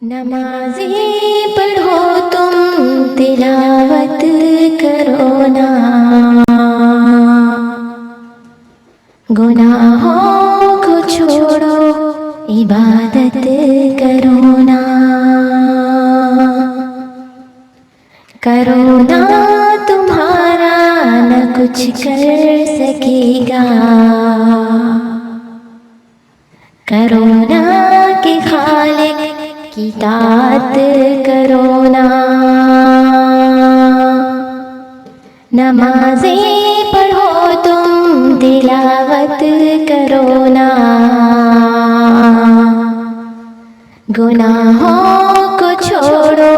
नमाज़ें पढ़ो तुम तिलावत करो ना, गुनाहों को छोड़ो इबादत करो ना। करो ना तुम्हारा न कुछ कर सकेगा, करो ना कि खालिक की ताअत करो ना। नमाज़ें पढ़ो तुम तिलावत करो ना, गुनाहों को छोड़ो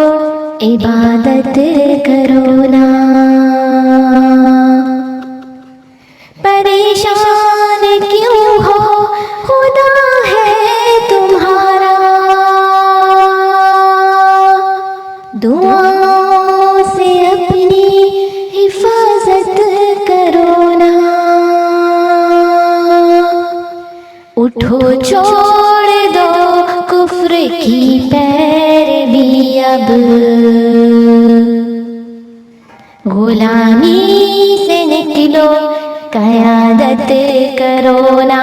इबादत करो ना। परेशान क्यों हो, खुदा है तुम्हारा, दुआओं से अपनी हिफाजत करो ना। उठो छोड़ दो कुफ्र की पैरवी, अब गुलामी से निकलो क़यादत करो ना।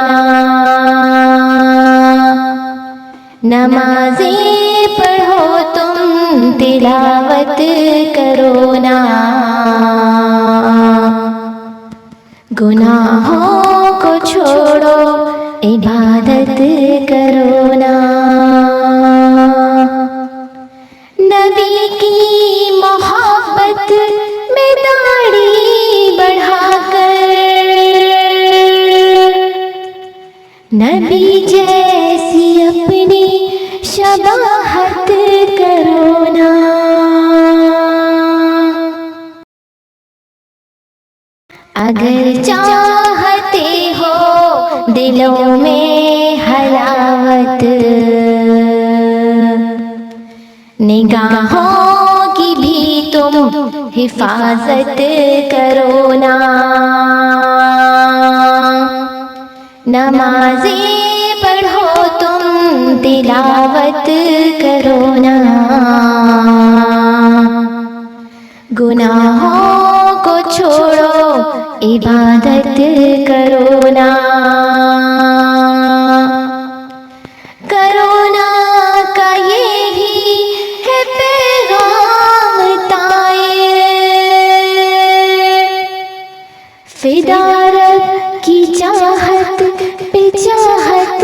नमाज़ें पढ़ो तुम तिलावत करो ना, गुनाहों को छोड़ो इबादत करो ना। नबी की मोहब्बत में दाढ़ी बढ़ाकर, नबी जैसी अपनी शबाहत करो ना। अगर चाहते हो दिलों में हलावत, निगाहों की भी तुम हिफाजत करो ना। नमाज़ें पढ़ो तुम तिलावत करो ना, गुनाहों को छोड़ो इबादत करो ना। करोना का ये भी है पैगाम ताए, फिदा रब की चाहत पे चाहत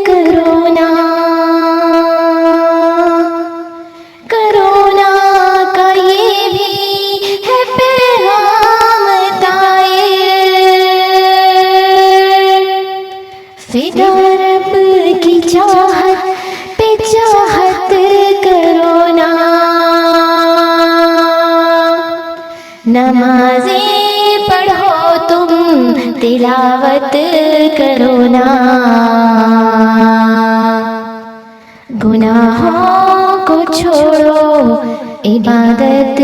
करो ना। करोना का ये भी है पैगाम ताए, फिदा रब की चाहत पे चाहत करो ना। नमाज़ें पढ़ो तुम तिलावत करो ना, गुनाहों को छोड़ो इबादत